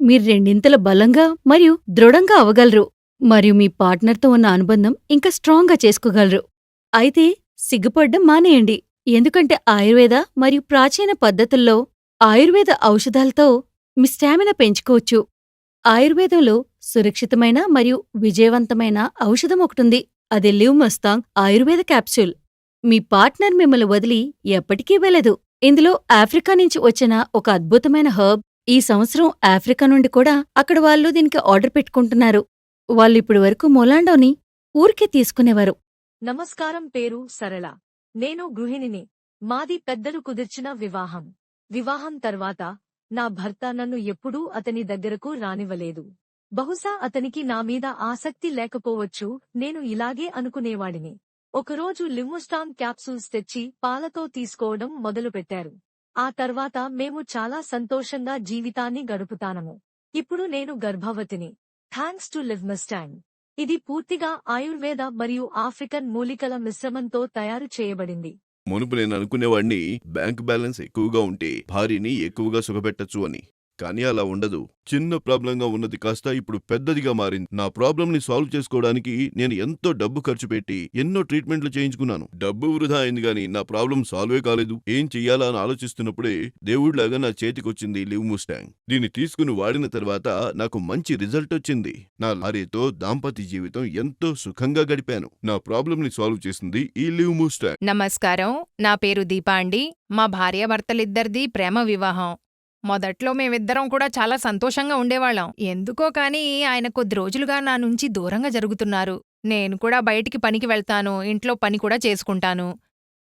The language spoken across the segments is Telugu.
మీరు రెండింతల బలంగా మరియు దృఢంగా అవ్వగలరు మరియు మీ పార్ట్నర్తో ఉన్న అనుబంధం ఇంకా స్ట్రాంగ్గా చేసుకోగలరు. అయితే సిగ్గుపడ్డం మానేయండి. ఎందుకంటే ఆయుర్వేద మరియు ప్రాచీన పద్ధతుల్లో ఆయుర్వేద ఔషధాలతో మీ స్టామినా పెంచుకోవచ్చు. ఆయుర్వేదంలో సురక్షితమైన మరియు విజయవంతమైన ఔషధం ఒకటుంది. అదే లివ్ మస్తాంగ్ ఆయుర్వేద క్యాప్సూల్. మీ పార్ట్నర్ మిమ్మల్ని వదిలి ఎప్పటికీ వెళ్ళదు. ఇందులో ఆఫ్రికా నుంచి వచ్చిన ఒక అద్భుతమైన హర్బ్. ఈ సంవత్సరం ఆఫ్రికా నుండి కూడా అక్కడ వాళ్ళు దీనికి ఆర్డర్ పెట్టుకుంటున్నారు. వాళ్ళిప్పటి వరకు మొలాండోని ఊరికే తీసుకునేవారు. నమస్కారం. పేరు సరళ. నేను గృహిణిని. మాది పెద్దలు కుదిర్చిన వివాహం. వివాహం తర్వాత నా భర్త నన్ను ఎప్పుడూ అతని దగ్గరకు రానివ్వలేదు. బహుశా అతనికి నా మీద ఆసక్తి లేకపోవచ్చు. నేను ఇలాగే అనుకునేవాడిని. ఒకరోజు లిమ్ముస్టాంగ్ క్యాప్సూల్స్ తెచ్చి పాలతో తీసుకోవడం మొదలుపెట్టారు. ఆ తర్వాత మేము చాలా సంతోషంగా జీవితాన్ని గడుపుతానము. ఇప్పుడు నేను గర్భవతిని. Thanks to లివ్మస్టాంగ్. ఇది పూర్తిగా ఆయుర్వేద మరియు ఆఫ్రికన్ మూలికల మిశ్రమంతో తయారు చేయబడింది. మునుపు నేను అనుకునేవాణ్ణి బ్యాంక్ బ్యాలెన్స్ ఎక్కువగా ఉంటే భార్యని ఎక్కువగా సుఖపెట్టచ్చు అని. కానీ అలా ఉండదు. చిన్న ప్రాబ్లంగా ఉన్నది కాస్త ఇప్పుడు పెద్దదిగా మారింది. నా ప్రాబ్లంని సాల్వ్ చేసుకోవడానికి నేను ఎంతో డబ్బు ఖర్చు పెట్టి ఎన్నో ట్రీట్మెంట్లు చేయించుకున్నాను. డబ్బు వృధా అయింది గాని నా ప్రాబ్లం సాల్వే కాలేదు. ఏం చెయ్యాలా అని ఆలోచిస్తున్నప్పుడే దేవుళ్లాగా నా చేతికొచ్చింది లివ్ ముస్టాంగ్. దీన్ని తీసుకుని వాడిన తర్వాత నాకు మంచి రిజల్ట్ వచ్చింది. నా భార్యతో దాంపత్య జీవితం ఎంతో సుఖంగా గడిపాను. నా ప్రాబ్లంని సాల్వ్ చేసింది ఈ లివ్ ముస్టాంగ్. నమస్కారం. నా పేరు దీపా అండి. మా భార్యాభర్తలిద్దరిదీ ప్రేమ వివాహం. మొదట్లో మేమిద్దరం కూడా చాలా సంతోషంగా ఉండేవాళ్ళం. ఎందుకో కానీ ఆయన కొద్ది రోజులుగా నా నుంచి దూరంగా జరుగుతున్నారు. నేను కూడా బయటికి పనికి వెళ్తాను, ఇంట్లో పని కూడా చేసుకుంటాను.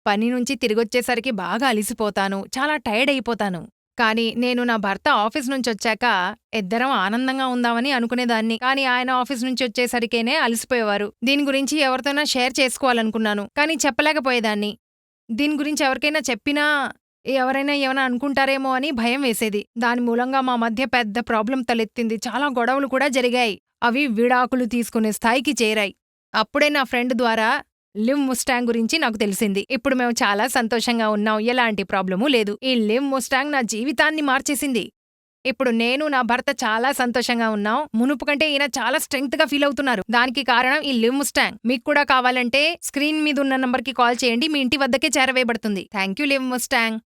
పని నుంచి తిరిగొచ్చేసరికి బాగా అలిసిపోతాను, చాలా టైర్డ్ అయిపోతాను. కానీ నేను నా భర్త ఆఫీస్ నుంచొచ్చాక ఇద్దరం ఆనందంగా ఉందామని అనుకునేదాన్ని. కానీ ఆయన ఆఫీస్ నుంచి వచ్చేసరికేనే అలసిపోయేవారు. దీని గురించి ఎవరితోనా షేర్ చేసుకోవాలనుకున్నాను, కానీ చెప్పలేకపోయేదాన్ని. దీని గురించి ఎవరికైనా చెప్పినా ఎవరైనా ఏమైనా అనుకుంటారేమో అని భయం వేసేది. దాని మూలంగా మా మధ్య పెద్ద ప్రాబ్లం తలెత్తింది. చాలా గొడవలు కూడా జరిగాయి. అవి విడాకులు తీసుకునే స్థాయికి చేరాయి. అప్పుడే నా ఫ్రెండ్ ద్వారా లివ్ ముస్టాంగ్ గురించి నాకు తెలిసింది. ఇప్పుడు మేము చాలా సంతోషంగా ఉన్నాం. ఎలాంటి ప్రాబ్లమూ లేదు. ఈ లివ్ ముస్టాంగ్ నా జీవితాన్ని మార్చేసింది. ఇప్పుడు నేను నా భర్త చాలా సంతోషంగా ఉన్నాం. మునుపు కంటే ఈయన చాలా స్ట్రెంగ్త్ గా ఫీల్ అవుతున్నారు. దానికి కారణం ఈ లివ్ ముస్టాంగ్. మీకు కూడా కావాలంటే స్క్రీన్ మీద ఉన్న నంబర్కి కాల్ చేయండి. మీ ఇంటి వద్దకే చేరవేయబడుతుంది. Thank you live Mustang.